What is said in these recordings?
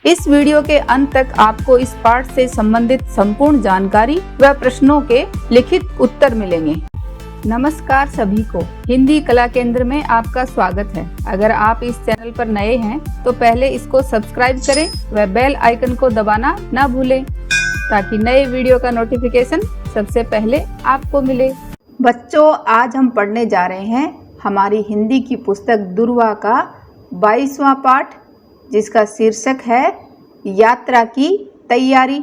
इस वीडियो के अंत तक आपको इस पाठ से संबंधित संपूर्ण जानकारी व प्रश्नों के लिखित उत्तर मिलेंगे। नमस्कार सभी को, हिंदी कला केंद्र में आपका स्वागत है। अगर आप इस चैनल पर नए हैं तो पहले इसको सब्सक्राइब करें व बेल आइकन को दबाना ना भूलें ताकि नए वीडियो का नोटिफिकेशन सबसे पहले आपको मिले। बच्चों, आज हम पढ़ने जा रहे हैं हमारी हिंदी की पुस्तक दुर्वा का 22वां पाठ, जिसका शीर्षक है यात्रा की तैयारी।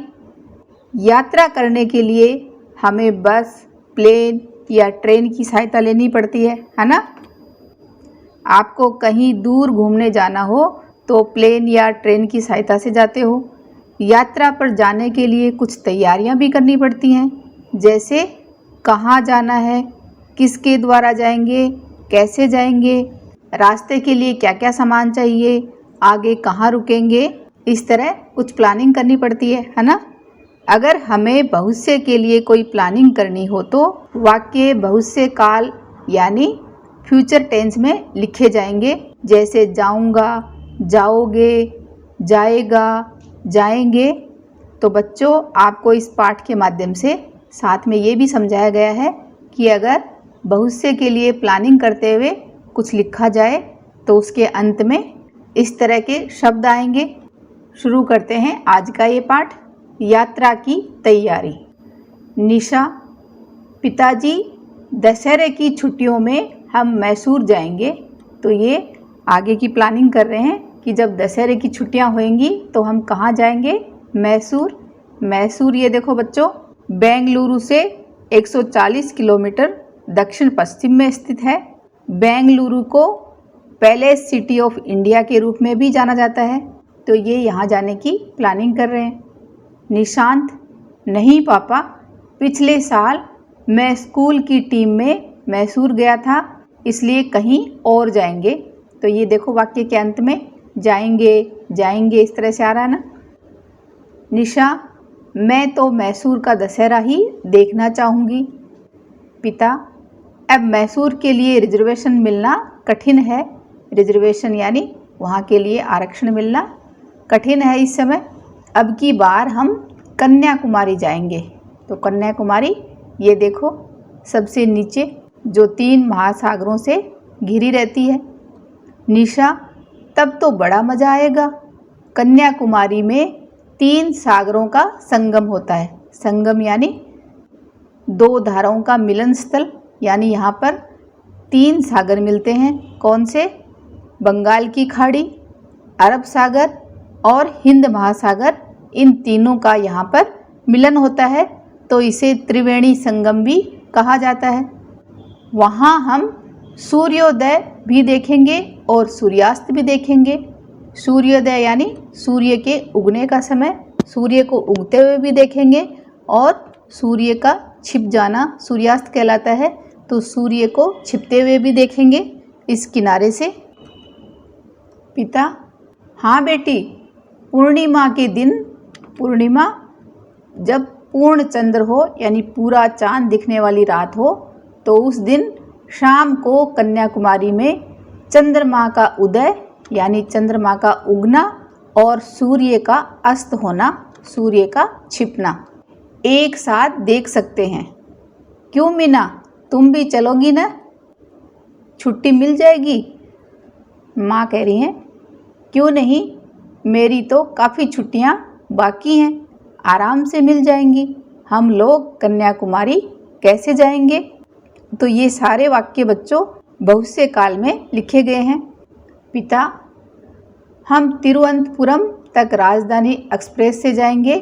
यात्रा करने के लिए हमें बस, प्लेन या ट्रेन की सहायता लेनी पड़ती है ना। आपको कहीं दूर घूमने जाना हो तो प्लेन या ट्रेन की सहायता से जाते हो। यात्रा पर जाने के लिए कुछ तैयारियां भी करनी पड़ती हैं, जैसे कहाँ जाना है, किसके द्वारा जाएंगे, कैसे जाएंगे, रास्ते के लिए क्या क्या सामान चाहिए, आगे कहाँ रुकेंगे। इस तरह कुछ प्लानिंग करनी पड़ती है ना। अगर हमें भविष्य के लिए कोई प्लानिंग करनी हो तो वाक्य भविष्य काल यानी फ्यूचर टेंस में लिखे जाएंगे, जैसे जाऊंगा, जाओगे, जाएगा, जाएंगे। तो बच्चों, आपको इस पाठ के माध्यम से साथ में ये भी समझाया गया है कि अगर भविष्य के लिए प्लानिंग करते हुए कुछ लिखा जाए तो उसके अंत में इस तरह के शब्द आएंगे। शुरू करते हैं आज का ये पाठ, यात्रा की तैयारी। निशा: पिताजी, दशहरे की छुट्टियों में हम मैसूर जाएंगे। तो ये आगे की प्लानिंग कर रहे हैं कि जब दशहरे की छुट्टियां होंगी तो हम कहाँ जाएंगे, मैसूर। मैसूर ये देखो बच्चों, बेंगलुरु से 140 किलोमीटर दक्षिण पश्चिम में स्थित है। बेंगलुरु को पैलेस सिटी ऑफ इंडिया के रूप में भी जाना जाता है। तो ये यहाँ जाने की प्लानिंग कर रहे हैं। निशांत: नहीं पापा, पिछले साल मैं स्कूल की टीम में मैसूर गया था, इसलिए कहीं और जाएंगे। तो ये देखो वाक्य के अंत में जाएंगे, जाएंगे इस तरह से आ रहा है ना। निशा: मैं तो मैसूर का दशहरा ही देखना चाहूँगी। पिता: अब मैसूर के लिए रिजर्वेशन मिलना कठिन है। रिजर्वेशन यानी वहाँ के लिए आरक्षण मिलना कठिन है इस समय। अब की बार हम कन्याकुमारी जाएंगे। तो कन्याकुमारी ये देखो सबसे नीचे, जो 3 महासागरों से घिरी रहती है। निशा: तब तो बड़ा मज़ा आएगा। कन्याकुमारी में 3 सागरों का संगम होता है। संगम यानी 2 धाराओं का मिलन स्थल, यानी यहाँ पर 3 सागर मिलते हैं। कौन से? बंगाल की खाड़ी, अरब सागर और हिंद महासागर। इन तीनों का यहाँ पर मिलन होता है, तो इसे त्रिवेणी संगम भी कहा जाता है। वहाँ हम सूर्योदय भी देखेंगे और सूर्यास्त भी देखेंगे। सूर्योदय यानी सूर्य के उगने का समय, सूर्य को उगते हुए भी देखेंगे, और सूर्य का छिप जाना सूर्यास्त कहलाता है। तो सूर्य को छिपते हुए भी देखेंगे इस किनारे से। पिता: हाँ बेटी, पूर्णिमा के दिन, पूर्णिमा जब पूर्ण चंद्र हो यानी पूरा चांद दिखने वाली रात हो, तो उस दिन शाम को कन्याकुमारी में चंद्रमा का उदय यानी चंद्रमा का उगना और सूर्य का अस्त होना, सूर्य का छिपना एक साथ देख सकते हैं। क्यों मीना, तुम भी चलोगी ना? छुट्टी मिल जाएगी? माँ कह रही हैं, क्यों नहीं, मेरी तो काफ़ी छुट्टियाँ बाकी हैं, आराम से मिल जाएंगी। हम लोग कन्याकुमारी कैसे जाएंगे? तो ये सारे वाक्य बच्चों भविष्य काल में लिखे गए हैं। पिता: हम तिरुवनंतपुरम तक राजधानी एक्सप्रेस से जाएंगे।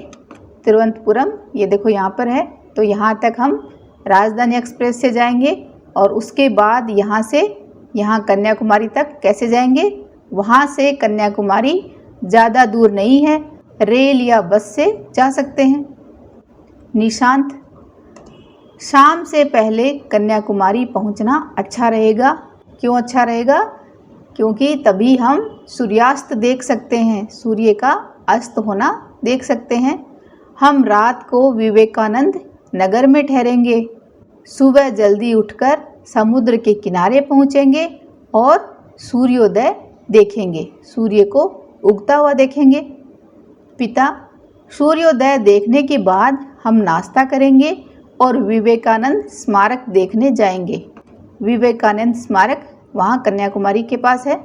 तिरुवनंतपुरम ये देखो यहाँ पर है, तो यहाँ तक हम राजधानी एक्सप्रेस से जाएंगे, और उसके बाद यहाँ से यहाँ कन्याकुमारी तक कैसे जाएंगे? वहाँ से कन्याकुमारी ज़्यादा दूर नहीं है, रेल या बस से जा सकते हैं। निशांत: शाम से पहले कन्याकुमारी पहुँचना अच्छा रहेगा। क्यों अच्छा रहेगा? क्योंकि तभी हम सूर्यास्त देख सकते हैं, सूर्य का अस्त होना देख सकते हैं। हम रात को विवेकानंद नगर में ठहरेंगे। सुबह जल्दी उठकर समुद्र के किनारे पहुँचेंगे और सूर्योदय देखेंगे, सूर्य को उगता हुआ देखेंगे। पिता, सूर्योदय देखने के बाद हम नाश्ता करेंगे और विवेकानंद स्मारक देखने जाएंगे। विवेकानंद स्मारक वहाँ कन्याकुमारी के पास है,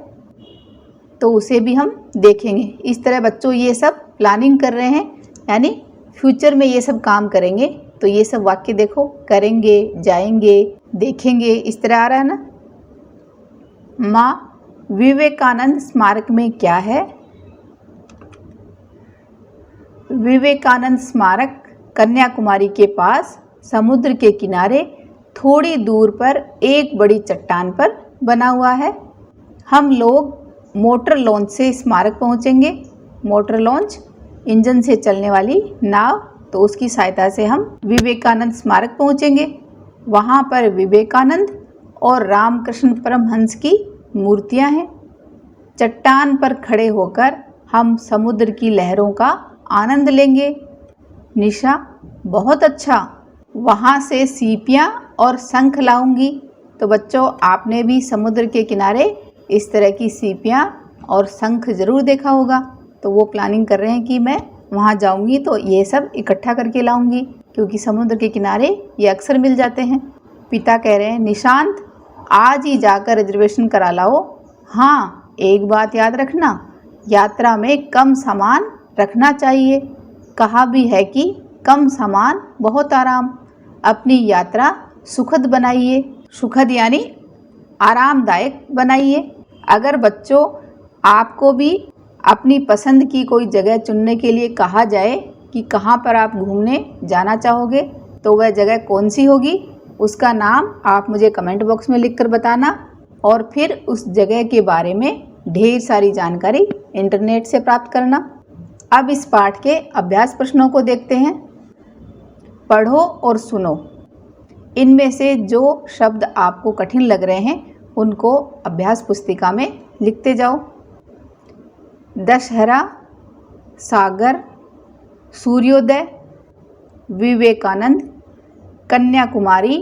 तो उसे भी हम देखेंगे। इस तरह बच्चों ये सब प्लानिंग कर रहे हैं, यानी फ्यूचर में ये सब काम करेंगे। तो ये सब वाक्य देखो, करेंगे, जाएंगे, देखेंगे, इस तरह आ रहा है ना। माँ, विवेकानंद स्मारक में क्या है? विवेकानंद स्मारक कन्याकुमारी के पास समुद्र के किनारे थोड़ी दूर पर एक बड़ी चट्टान पर बना हुआ है। हम लोग मोटर लॉन्च से स्मारक पहुंचेंगे। मोटर लॉन्च इंजन से चलने वाली नाव, तो उसकी सहायता से हम विवेकानंद स्मारक पहुंचेंगे। वहां पर विवेकानंद और रामकृष्ण परमहंस की मूर्तियां हैं। चट्टान पर खड़े होकर हम समुद्र की लहरों का आनंद लेंगे। निशा, बहुत अच्छा, वहाँ से सीपियाँ और शंख लाऊंगी। तो बच्चों, आपने भी समुद्र के किनारे इस तरह की सीपियाँ और शंख ज़रूर देखा होगा। तो वो प्लानिंग कर रहे हैं कि मैं वहाँ जाऊंगी तो ये सब इकट्ठा करके लाऊंगी, क्योंकि समुद्र के किनारे ये अक्सर मिल जाते हैं। पिता कह रहे हैं, निशांत, आज ही जाकर रिजर्वेशन करा लाओ। हाँ, एक बात याद रखना, यात्रा में कम सामान रखना चाहिए। कहा भी है कि कम सामान बहुत आराम। अपनी यात्रा सुखद बनाइए। सुखद यानी आरामदायक बनाइए। अगर बच्चों आपको भी अपनी पसंद की कोई जगह चुनने के लिए कहा जाए कि कहाँ पर आप घूमने जाना चाहोगे, तो वह जगह कौन सी होगी, उसका नाम आप मुझे कमेंट बॉक्स में लिखकर बताना। और फिर उस जगह के बारे में ढेर सारी जानकारी इंटरनेट से प्राप्त करना। अब इस पाठ के अभ्यास प्रश्नों को देखते हैं। पढ़ो और सुनो। इनमें से जो शब्द आपको कठिन लग रहे हैं उनको अभ्यास पुस्तिका में लिखते जाओ। दशहरा, सागर, सूर्योदय, विवेकानंद, कन्याकुमारी,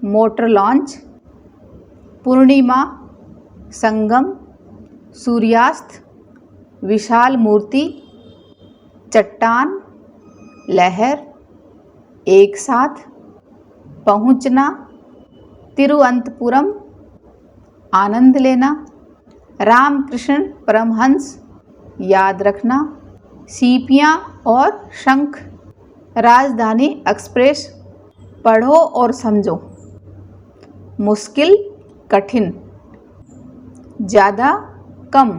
मोटर लॉन्च, पूर्णिमा, संगम, सूर्यास्त, विशाल मूर्ति, चट्टान, लहर, एक साथ, पहुंचना, तिरुवनंतपुरम, आनंद लेना, रामकृष्ण परमहंस, याद रखना, सीपियाँ और शंख, राजधानी एक्सप्रेस। पढ़ो और समझो। मुश्किल, कठिन, ज़्यादा, कम,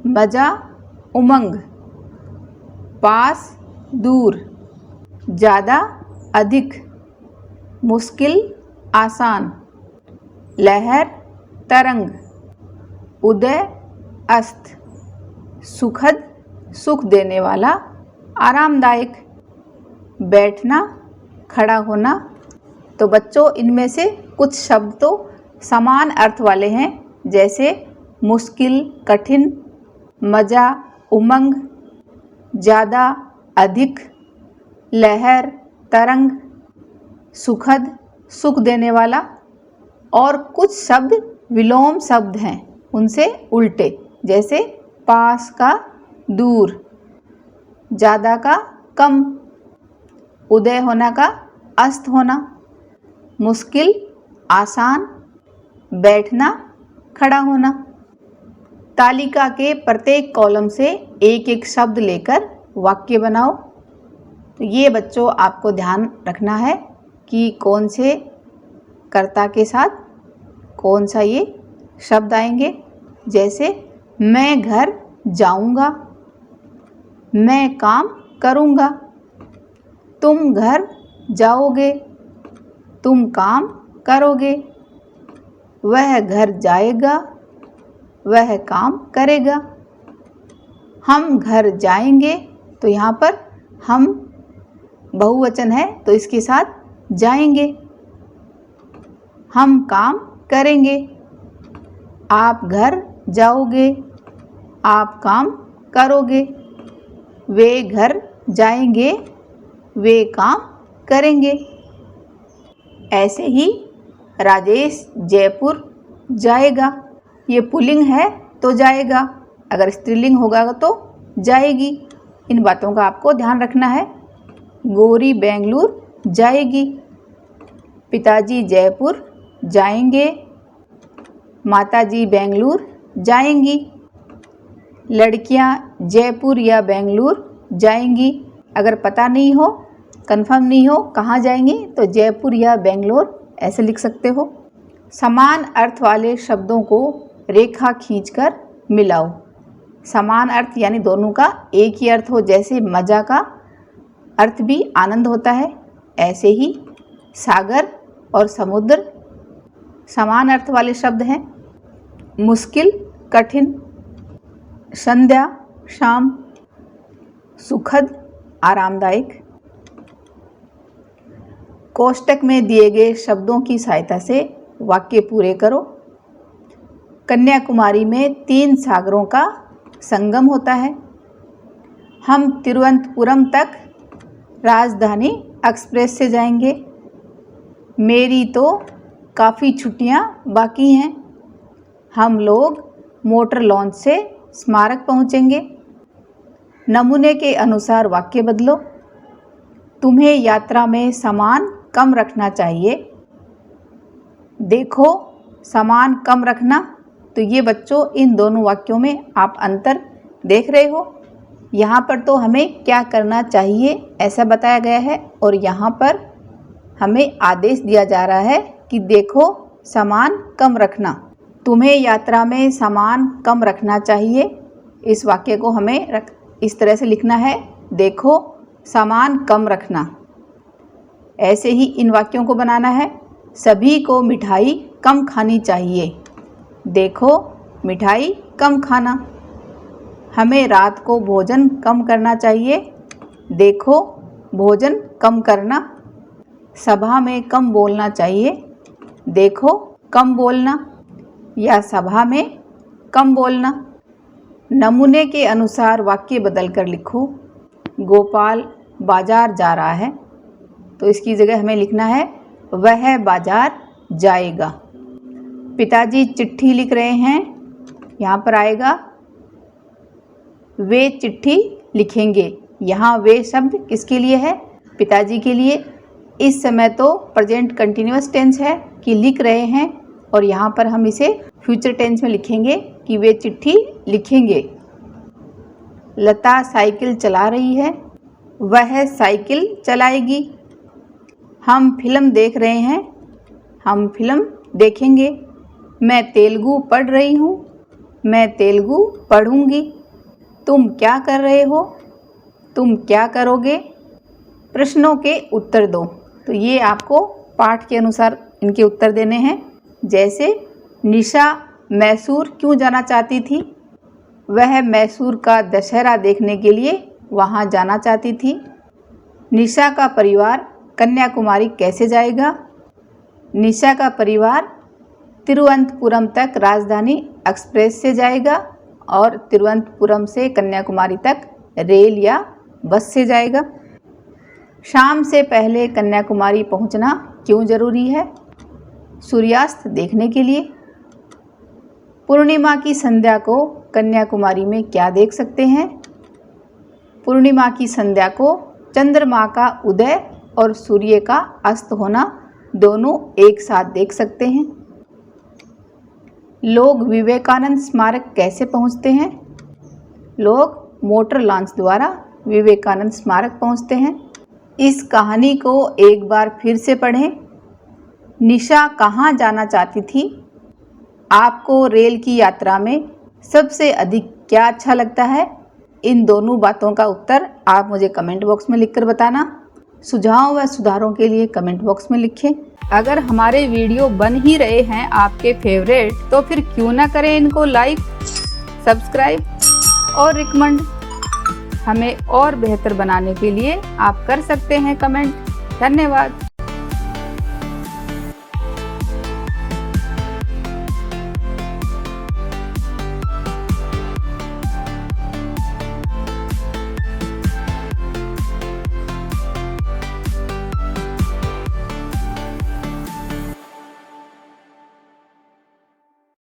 मज़ा, उमंग, पास, दूर, ज़्यादा, अधिक, मुश्किल, आसान, लहर, तरंग, उदय, अस्त, सुखद, सुख देने वाला, आरामदायक, बैठना, खड़ा होना। तो बच्चों, इनमें से कुछ शब्द तो समान अर्थ वाले हैं, जैसे मुश्किल, कठिन, मज़ा, उमंग, ज़्यादा, अधिक, लहर, तरंग, सुखद, सुख देने वाला। और कुछ शब्द विलोम शब्द हैं, उनसे उल्टे, जैसे पास का दूर, ज़्यादा का कम, उदय होना का अस्त होना, मुश्किल आसान, बैठना खड़ा होना। तालिका के प्रत्येक कॉलम से एक एक शब्द लेकर वाक्य बनाओ। तो ये बच्चों आपको ध्यान रखना है कि कौन से कर्ता के साथ कौन सा ये शब्द आएंगे। जैसे मैं घर जाऊंगा, मैं काम करूंगा, तुम घर जाओगे, तुम काम करोगे, वह घर जाएगा, वह काम करेगा। हम घर जाएंगे, तो यहाँ पर हम बहुवचन है तो इसके साथ जाएंगे। हम काम करेंगे, आप घर जाओगे, आप काम करोगे, वे घर जाएंगे, वे काम करेंगे। ऐसे ही राजेश जयपुर जाएगा, ये पुल्लिंग है तो जाएगा, अगर स्त्रीलिंग होगा तो जाएगी। इन बातों का आपको ध्यान रखना है। गौरी बेंगलुरु जाएगी। पिताजी जयपुर जाएंगे। माताजी बेंगलुरु जाएंगी। लड़कियां जयपुर या बेंगलुरु जाएंगी। अगर पता नहीं हो, कंफर्म नहीं हो कहाँ जाएंगी, तो जयपुर या बेंगलोर ऐसे लिख सकते हो। समान अर्थ वाले शब्दों को रेखा खींचकर मिलाओ। समान अर्थ यानी दोनों का एक ही अर्थ हो। जैसे मज़ा का अर्थ भी आनंद होता है, ऐसे ही सागर और समुद्र समान अर्थ वाले शब्द हैं। मुश्किल कठिन, संध्या शाम, सुखद आरामदायक। कोष्टक में दिए गए शब्दों की सहायता से वाक्य पूरे करो। कन्याकुमारी में 3 सागरों का संगम होता है। हम तिरुवनंतपुरम तक राजधानी एक्सप्रेस से जाएंगे। मेरी तो काफ़ी छुट्टियां बाकी हैं। हम लोग मोटर लॉन्च से स्मारक पहुंचेंगे। नमूने के अनुसार वाक्य बदलो। तुम्हें यात्रा में सामान कम रखना चाहिए। देखो, सामान कम रखना, तो ये बच्चों इन दोनों वाक्यों में आप अंतर देख रहे हो। यहाँ पर तो हमें क्या करना चाहिए ऐसा बताया गया है, और यहाँ पर हमें आदेश दिया जा रहा है कि देखो सामान कम रखना। तुम्हें यात्रा में सामान कम रखना चाहिए। इस वाक्य को हमें इस तरह से लिखना है, देखो सामान कम रखना। ऐसे ही इन वाक्यों को बनाना है। सभी को मिठाई कम खानी चाहिए। देखो मिठाई कम खाना। हमें रात को भोजन कम करना चाहिए। देखो भोजन कम करना। सभा में कम बोलना चाहिए। देखो कम बोलना, या सभा में कम बोलना। नमूने के अनुसार वाक्य बदलकर लिखो। गोपाल बाजार जा रहा है, तो इसकी जगह हमें लिखना है वह बाजार जाएगा। पिताजी चिट्ठी लिख रहे हैं, यहाँ पर आएगा वे चिट्ठी लिखेंगे। यहाँ वे शब्द किसके लिए है? पिताजी के लिए। इस समय तो प्रेजेंट कंटिन्यूअस टेंस है कि लिख रहे हैं, और यहाँ पर हम इसे फ्यूचर टेंस में लिखेंगे कि वे चिट्ठी लिखेंगे। लता साइकिल चला रही है, वह साइकिल चलाएगी। हम फिल्म देख रहे हैं, हम फिल्म देखेंगे। मैं तेलुगु पढ़ रही हूँ, मैं तेलुगु पढ़ूंगी। तुम क्या कर रहे हो? तुम क्या करोगे? प्रश्नों के उत्तर दो। तो ये आपको पाठ के अनुसार इनके उत्तर देने हैं। जैसे निशा मैसूर क्यों जाना चाहती थी? वह मैसूर का दशहरा देखने के लिए वहाँ जाना चाहती थी। निशा का परिवार कन्याकुमारी कैसे जाएगा? निशा का परिवार तिरुवनंतपुरम तक राजधानी एक्सप्रेस से जाएगा, और तिरुवनंतपुरम से कन्याकुमारी तक रेल या बस से जाएगा। शाम से पहले कन्याकुमारी पहुंचना क्यों ज़रूरी है? सूर्यास्त देखने के लिए। पूर्णिमा की संध्या को कन्याकुमारी में क्या देख सकते हैं? पूर्णिमा की संध्या को चंद्रमा का उदय और सूर्य का अस्त होना दोनों एक साथ देख सकते हैं। लोग विवेकानंद स्मारक कैसे पहुंचते हैं? लोग मोटर लॉन्च द्वारा विवेकानंद स्मारक पहुंचते हैं। इस कहानी को एक बार फिर से पढ़ें। निशा कहाँ जाना चाहती थी? आपको रेल की यात्रा में सबसे अधिक क्या अच्छा लगता है? इन दोनों बातों का उत्तर आप मुझे कमेंट बॉक्स में लिखकर बताना। सुझाव व सुधारों के लिए कमेंट बॉक्स में लिखें। अगर हमारे वीडियो बन ही रहे हैं आपके फेवरेट, तो फिर क्यों ना करें इनको लाइक, सब्सक्राइब और रिकमेंड। हमें और बेहतर बनाने के लिए आप कर सकते हैं कमेंट। धन्यवाद।